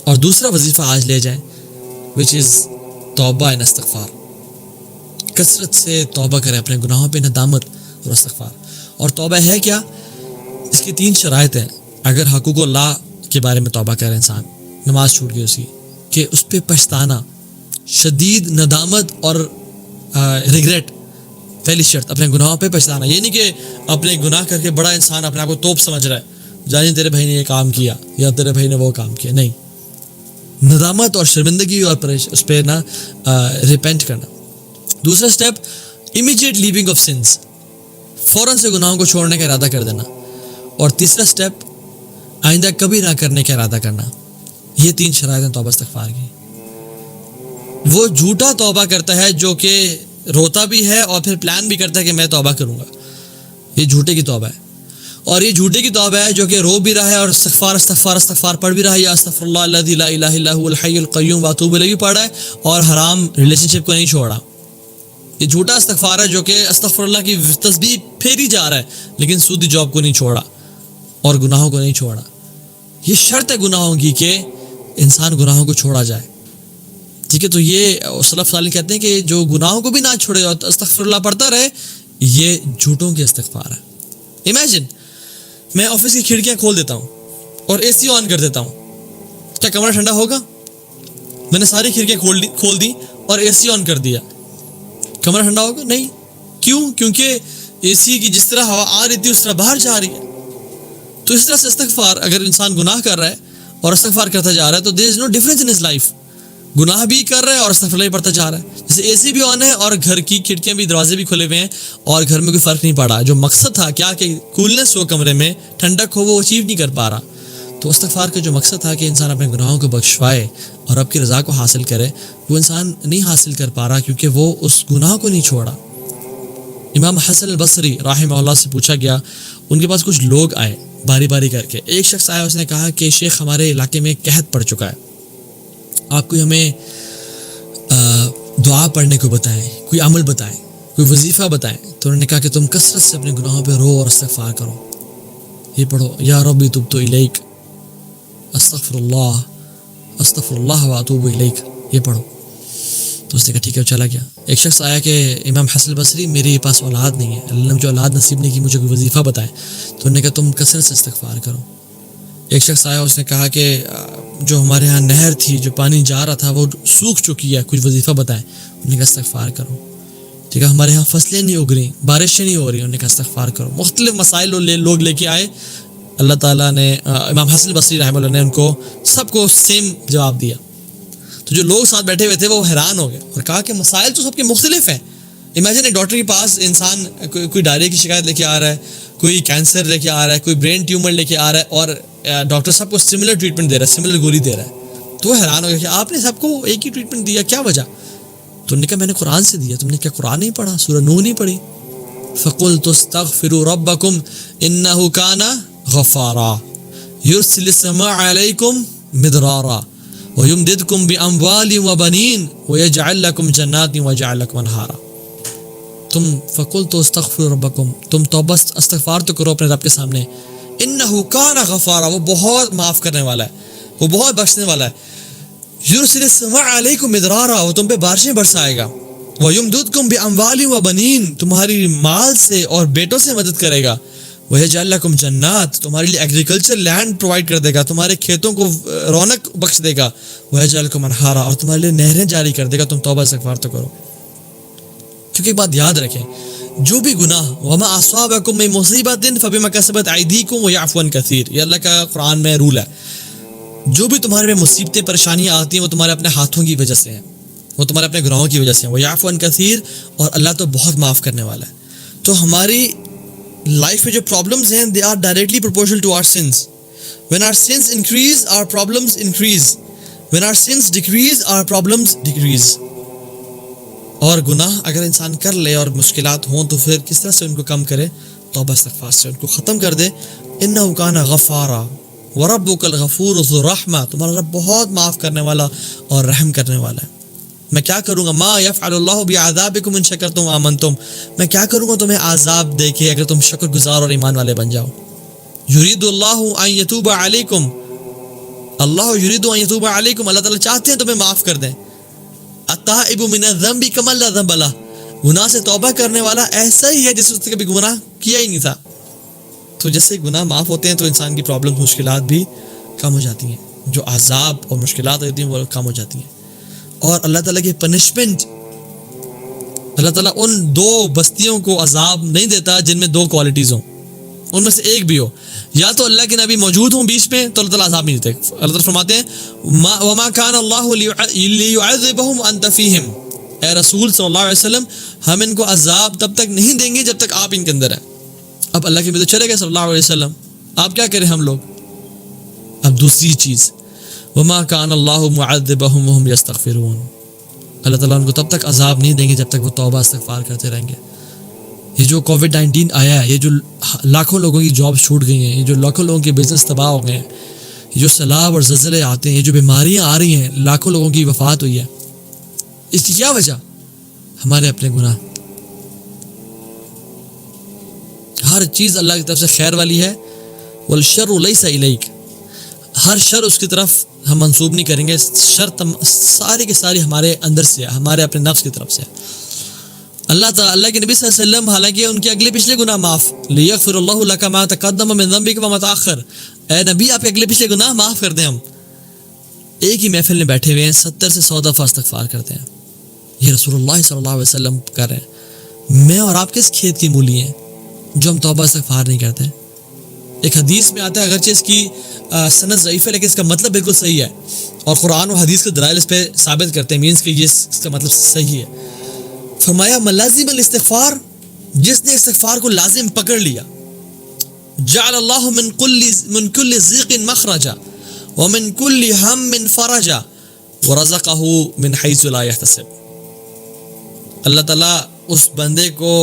اور دوسرا وظیفہ آج لے جائیں وچ از توبہ ان استغفار. کثرت سے توبہ کریں اپنے گناہوں پہ، ندامت اور استغفار. اور توبہ ہے کیا؟ اس کی 3 شرائط ہیں. اگر حقوق اللہ کے بارے میں توبہ کرے انسان، نماز چھوٹ گئی اس کی، کہ اس پہ پچھتانا، شدید ندامت اور ریگریٹ. پہلی شرط اپنے گناہوں پہ پچھتانا. یہ نہیں کہ اپنے گناہ کر کے بڑا انسان اپنے آپ کو توپ سمجھ رہا ہے، جانے تیرے بھائی نے یہ کام کیا یا تیرے بھائی نے وہ کام کیا. نہیں، ندامت اور شرمندگی اور اس پہ نا ریپینٹ کرنا. دوسرا step immediate leaving of sins, فوراً سے گناہوں کو چھوڑنے کا ارادہ کر دینا. اور تیسرا اسٹیپ آئندہ کبھی نہ کرنے کا ارادہ کرنا. یہ 3 شرائط ہیں توبہ استغفار کی. وہ جھوٹا توبہ کرتا ہے جو کہ روتا بھی ہے اور پھر پلان بھی کرتا ہے کہ میں توبہ کروں گا، یہ جھوٹے کی توبہ ہے. اور یہ جھوٹے کی توبہ ہے جو کہ رو بھی رہا ہے اور استغفار استغفار استغفار پڑھ بھی رہا ہے، یا استغفر اللہ الذی لا الہ الا هو الحی القیوم واتوب الیہ بھی پڑھ رہا ہے اور حرام ریلیشن شپ کو نہیں چھوڑا. یہ جھوٹا استغفار ہے جو کہ استغفر اللہ کی تسبیح پھیری جا رہا ہے لیکن سودی جاب کو نہیں چھوڑا اور گناہوں کو نہیں چھوڑا. یہ شرط ہے گناہوں کی کہ انسان گناہوں کو چھوڑا جائے. ٹھیک ہے، تو یہ سلف صالح کہتے ہیں کہ جو گناہوں کو بھی نہ چھوڑے اور استغفر اللہ پڑھتا رہے، یہ جھوٹوں کی استغفار ہے. امیجن میں آفس کی کھڑکیاں کھول دیتا ہوں اور اے سی آن کر دیتا ہوں، کیا کمرہ ٹھنڈا ہوگا؟ میں نے ساری کھڑکیاں کھول دی اور اے سی آن کر دیا، کمرہ ٹھنڈا ہوگا؟ نہیں. کیوں؟ کیونکہ اے سی کی جس طرح ہوا آ رہی تھی اس طرح باہر جا رہی ہے. تو اس طرح سے استغفار، اگر انسان گناہ کر رہا ہے اور استغفار کرتا جا رہا ہے تو there is no difference in his life. گناہ بھی کر رہا ہے اور استغفار بھی پڑھتا جا رہا ہے. جیسے اے سی بھی آن ہے اور گھر کی کھڑکیاں بھی، دروازے بھی کھلے ہوئے ہیں اور گھر میں کوئی فرق نہیں پڑا. جو مقصد تھا کیا کہ کولنس ہو کمرے میں، ٹھنڈک ہو، وہ اچیو نہیں کر پا رہا. تو استغفار کا جو مقصد تھا کہ انسان اپنے گناہوں کو بخشوائے اور رب کی رضا کو حاصل کرے، وہ انسان نہیں حاصل کر پا رہا کیونکہ وہ اس گناہ کو نہیں چھوڑا. امام حسن البصری رحمہ اللہ سے پوچھا گیا، ان کے پاس کچھ لوگ آئے باری باری کر کے. ایک شخص آیا، اس نے کہا کہ شیخ ہمارے علاقے میں قحط پڑ چکا ہے، آپ کوئی ہمیں دعا پڑھنے کو بتائیں، کوئی عمل بتائیں، کوئی وظیفہ بتائیں. تو انہوں نے کہا کہ تم کثرت سے اپنے گناہوں پہ رو اور استغفار کرو. یہ پڑھو، یا ربی تبت الیک، استغفر اللہ واتوب الیک، یہ پڑھو. تو اس نے کہا ٹھیک ہے، چلا گیا. ایک شخص آیا کہ امام حسن البصری میرے پاس اولاد نہیں ہے، اللہ نے مجھے اولاد نصیب نہیں کی، مجھے کوئی وظیفہ بتائیں. تو انہوں نے کہا تم کثرت سے استغفار کرو. ایک شخص آیا، اس نے کہا کہ جو ہمارے ہاں نہر تھی، جو پانی جا رہا تھا وہ سوکھ چکی ہے، کچھ وظیفہ بتائیں. انہوں نے کہا استغفار کرو. ٹھیک ہے، ہمارے ہاں فصلیں نہیں اگ رہی، بارشیں نہیں ہو رہی، انہوں نے کہا استغفار کرو. مختلف مسائل لوگ لے کے آئے. اللہ تعالیٰ نے، امام حسن البصری رحمہ اللہ نے ان کو سب کو سیم جواب دیا. تو جو لوگ ساتھ بیٹھے ہوئے تھے وہ حیران ہو گئے اور کہا کہ مسائل تو سب کے مختلف ہیں. امیجن ایک ڈاکٹر کے پاس انسان کوئی ڈائریا کی شکایت لے کے آ رہا ہے، کوئی کینسر لے کے آ رہا ہے، کوئی برین ٹیومر لے کے آ رہا ہے، اور ڈاکٹر سب کو سملر ٹریٹمنٹ دے رہا ہے، سملر گولی دے رہا ہے. تو وہ حیران ہو گیا کہ آپ نے سب کو ایک ہی ٹریٹمنٹ دیا، کیا وجہ؟ تو انہوں نے کہا میں نے قرآن سے دیا. تم نے کیا قرآن نہیں پڑھا؟ سورہ نوح نہیں پڑھی؟ فَقُلْتُ اسْتَغْفِرُوا رَبَّكُمْ إِنَّهُ كَانَ غَفَّارًا يُرْسِلِ السَّمَاءَ عَلَيْكُمْ مِدْرَارًا وَيُمْدِدْكُمْ بِأَمْوَالٍ وَبَنِينَ وَيَجْعَلْ لَكُمْ جَنَّاتٍ وَيَجْعَلْ لَكُمْ أَنْهَارًا. تم فَقُلْتُ اسْتَغْفِرُوا رَبَّكُمْ، تم توبہ استغفار تو کرو اپنے رب کے سامنے. إِنَّهُ كَانَ غَفَّارًا، وہ بہت معاف کرنے والا ہے، وہ بہت بخشنے والا ہے. یرسل السماء علیکم مدرارا، وہ تم پہ بارشیں برسائے گا. وَيُمْدِدْكُمْ بِأَمْوَالٍ وَبَنِينَ، تمہاری مال سے اور بیٹوں سے مدد کرے گا. وَيَجْعَلْ لَكُمْ جَنَّاتٍ، تمہارے لیے ایگریکلچر لینڈ پرووائڈ کر دے گا، تمہارے کھیتوں کو رونق بخش دے گا. وَيَجْعَلْ لَكُمْ أَنْهَارًا، اور تمہارے لیے نہریں جاری کر دے گا. تم توبہ استغفار تو کرو. کیونکہ ایک بات یاد رکھیں، جو بھی گناہ وَمَا أَصَابَكُم مِّن مُّصِيبَةٍ فَبِمَا كَسَبَتْ أَيْدِيكُمْ وَيَعْفُو عَن كَثِيرٍ، یہ اللہ کا قرآن میں رول ہے. جو بھی تمہارے میں مصیبتیں پریشانیاں آتی ہیں وہ تمہارے اپنے ہاتھوں کی وجہ سے ہیں، وہ تمہارے اپنے گناہوں کی وجہ سے ہیں. وَيَعْفُو عَن كَثِيرٍ، اور اللہ تو بہت معاف کرنے والا ہے. تو ہماری لائف میں جو پرابلمز ہیں they are directly proportional to our sins. When our sins increase, our problems increase. When our sins decrease, our problems decrease. اور گناہ اگر انسان کر لے اور مشکلات ہوں تو پھر کس طرح سے ان کو کم کرے؟ توبہ استغفار سے ان کو ختم کر دے. انہ کان غفارا وربک الغفور ذو الرحمہ، تمہارا رب بہت معاف کرنے والا اور رحم کرنے والا ہے. میں کیا کروں گا؟ ما یفعل اللہ بعذابکم ان شکرتم وآمنتم، میں کیا کروں گا تمہیں عذاب دے کے اگر تم شکر گزار اور ایمان والے بن جاؤ. یرید اللہ ان یتوب علیکم اللہ یرید ان یتوب علیکم، اللہ تعالیٰ چاہتے ہیں تمہیں معاف کر دیں. التائب من الذنب کمن لا ذنب لہ، گناہ سے توبہ کرنے والا ایسا ہی ہے جس نے کبھی گناہ کیا ہی نہیں تھا. تو جیسے گناہ معاف ہوتے ہیں تو انسان کی پرابلم مشکلات بھی کم ہو جاتی ہیں، جو عذاب اور مشکلات ہوتی ہیں وہ کم ہو جاتی ہیں. اور اللہ تعالیٰ کی پنشمنٹ، اللہ تعالیٰ ان دو بستیوں کو عذاب نہیں دیتا جن میں دو کوالٹیز ہوں، ان میں سے ایک بھی ہو. یا تو اللہ کے نبی موجود ہوں بیچ میں تو اللہ تعالیٰ عذاب نہیں دیتے. اللہ تعالیٰ فرماتے ہیں وما كان اللہ لیعذبہم وانت فیہم، اے رسول صلی اللہ علیہ وسلم ہم ان کو عذاب تب تک نہیں دیں گے جب تک آپ ان کے اندر ہیں. اب اللہ کے نبی تو چلے گئے صلی اللہ علیہ وسلم، آپ کیا کریں ہم لوگ. اب دوسری چیز وما كان اللہ معذبہم وہم یستغفرون، اللہ تعالیٰ ان کو تب تک عذاب نہیں دیں گے جب تک وہ توبہ استغفار کرتے رہیں گے. یہ جو کووڈ-19 آیا ہے، یہ جو لاکھوں لوگوں کی جاب چھوٹ گئی ہیں، یہ جو لاکھوں لوگوں کے بزنس تباہ ہو گئے ہیں، یہ جو سیلاب اور زلزلے آتے ہیں، یہ جو بیماریاں آ رہی ہیں، لاکھوں لوگوں کی وفات ہوئی ہے، اس کی کیا وجہ؟ ہمارے اپنے گناہ. ہر چیز اللہ کی طرف سے خیر والی ہے. والشر لیس الیک، ہر شر اس کی طرف ہم منسوب نہیں کریں گے. شر ساری کی ساری ہمارے اندر سے ہے، ہمارے اپنے نفس کی طرف سے. اللہ تعالیٰ، اللہ کے نبی صلی اللہ علیہ وسلم حالانکہ ان کے اگلے پچھلے گناہ معاف، لیغفر اللہ لک ما تقدم من ذنبک وما تاخر، اے نبی آپ کے اگلے پچھلے گناہ معاف کر دیں. ہم ایک ہی محفل میں بیٹھے ہوئے ہیں، 70 سے 100 دفعہ استغفار کرتے ہیں. یہ رسول اللہ صلی اللہ علیہ وسلم کر رہے ہیں. میں اور آپ کس کھیت کی مولی ہیں جو ہم توبہ استغفار نہیں کرتے؟ ایک حدیث میں آتا ہے، اگرچہ اس کی سند ضعیف ہے لیکن اس کا مطلب بالکل صحیح ہے، اور قرآن و حدیث کے دلائل اس پہ ثابت کرتے ہیں، مینس کہ یہ اس کا مطلب صحیح ہے. فرمایا ملازم الاستغفار، جس نے استغفار کو لازم پکڑ لیا، جعل اللہ من کل ضیق مخرجا ومن کل ہم فرجا ورزقہ من حیث لا یحتسب. اللہ تعالیٰ اس بندے کو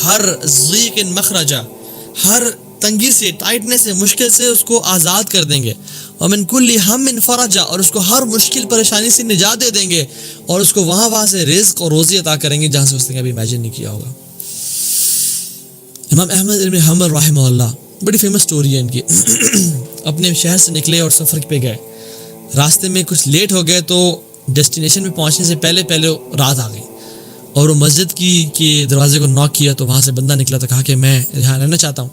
ہر ضیق مخرجا، ہر تنگی سے، ٹائٹنس سے، مشکل سے اس کو آزاد کر دیں گے. ومن کل ہم فرجا، اور اس کو ہر مشکل پریشانی سے نجات دے دیں گے، اور اس کو وہاں سے رزق اور روزی عطا کریں گے جہاں سے اس نے کبھی امیجن نہیں کیا ہوگا. امام احمد بن حنبل رحمہ اللہ، بڑی فیمس سٹوری ہے ان کی. اپنے شہر سے نکلے اور سفر پہ گئے، راستے میں کچھ لیٹ ہو گئے تو ڈیسٹینیشن پہ پہنچنے سے پہلے رات آ گئی، اور وہ مسجد کی دروازے کو ناک کیا تو وہاں سے بندہ نکلا تو کہا کہ میں یہاں رہنا چاہتا ہوں.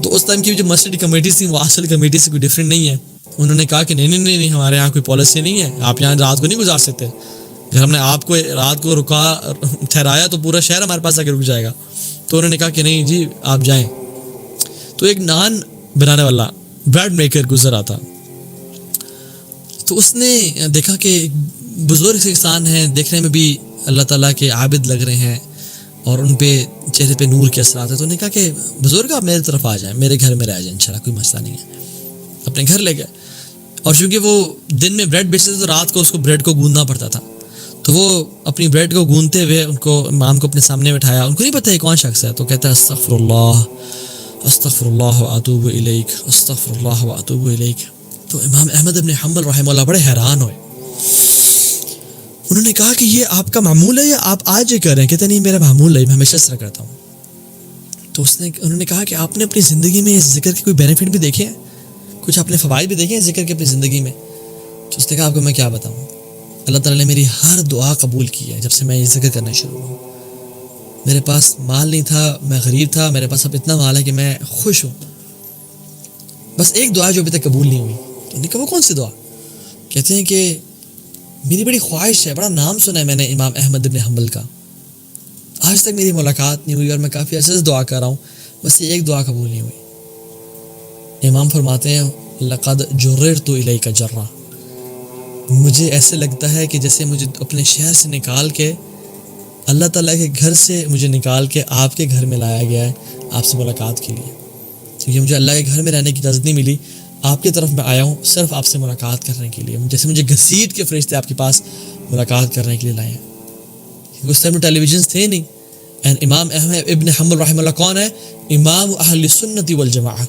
تو اس ٹائم کی جو مسجد کمیٹی تھی وہ اصل کمیٹی سے کوئی ڈفرینٹ نہیں ہے. انہوں نے کہا کہ نہیں ہمارے یہاں کوئی پالیسی نہیں ہے، آپ یہاں رات کو نہیں گزار سکتے. اگر ہم نے آپ کو رات کو ٹھہرایا تو پورا شہر ہمارے پاس آ کے رک جائے گا. تو انہوں نے کہا کہ نہیں جی آپ جائیں. تو ایک نان بنانے والا بریڈ میکر گزر آتا، تو اس نے دیکھا کہ بزرگ سے انسان ہیں، دیکھنے میں بھی اللہ تعالیٰ کے عابد لگ رہے ہیں اور ان پہ چہرے پہ نور کے اثرات ہیں. تو انہوں نے کہا کہ بزرگ آپ میرے طرف آ جائیں، میرے گھر میں رہ جائیں، انشاءاللہ کوئی مسئلہ نہیں ہے. اپنے گھر لے گئے، اور چونکہ وہ دن میں بریڈ بیچتے تھے تو رات کو اس کو بریڈ کو گوندنا پڑتا تھا. تو وہ اپنی بریڈ کو گوندتے ہوئے ان کو امام کو اپنے سامنے بٹھایا. ان کو نہیں پتہ یہ کون شخص ہے. تو کہتا ہے استغفر اللہ واتوب الیک، استغفر اللہ واتوب الیک. تو امام احمد بن حنبل رحمہ اللہ بڑے حیران ہوئے. انہوں نے کہا کہ یہ آپ کا معمول ہے یا آپ آج یہ کر رہے ہیں؟ کہتے نہیں میرا معمول ہے، میں ہمیشہ اس طرح کرتا ہوں. تو انہوں نے کہا کہ آپ نے اپنی زندگی میں اس ذکر کے کوئی بینیفٹ بھی دیکھے ہیں، کچھ آپ نے فوائد بھی دیکھے ہیں ذکر کے اپنی زندگی میں؟ تو اس نے کہا آپ کو میں کیا بتاؤں، اللہ تعالیٰ نے میری ہر دعا قبول کی ہے جب سے میں یہ ذکر کرنا شروع ہوں. میرے پاس مال نہیں تھا، میں غریب تھا، میرے پاس اب اتنا مال ہے کہ میں خوش ہوں. بس ایک دعا جو ابھی تک قبول نہیں ہوئی. تو انہوں نے کہا وہ کون سی دعا؟ کہتے ہیں کہ میری بڑی خواہش ہے، بڑا نام سنا ہے میں نے امام احمد بن حنبل کا، آج تک میری ملاقات نہیں ہوئی اور میں کافی عرصے سے دعا کر رہا ہوں، بس یہ ایک دعا قبول نہیں ہوئی. امام فرماتے ہیں لقد جررت الیک جرہ، مجھے ایسے لگتا ہے کہ جیسے مجھے اپنے شہر سے نکال کے، اللہ تعالیٰ کے گھر سے مجھے نکال کے آپ کے گھر میں لایا گیا ہے آپ سے ملاقات کے لیے. کیونکہ مجھے اللہ کے گھر میں رہنے کی اجازت نہیں ملی، آپ کی طرف میں آیا ہوں صرف آپ سے ملاقات کرنے کے لیے، جیسے مجھے گھسیٹ کے فرشتے آپ کے پاس ملاقات کرنے کے لیے لائے ہیں. اس ٹائم ٹیلی ویژنس تھے نہیں. امام احمد ابن حنبل رحمہ اللہ کون ہے؟ امام اہل سنت والجماعہ،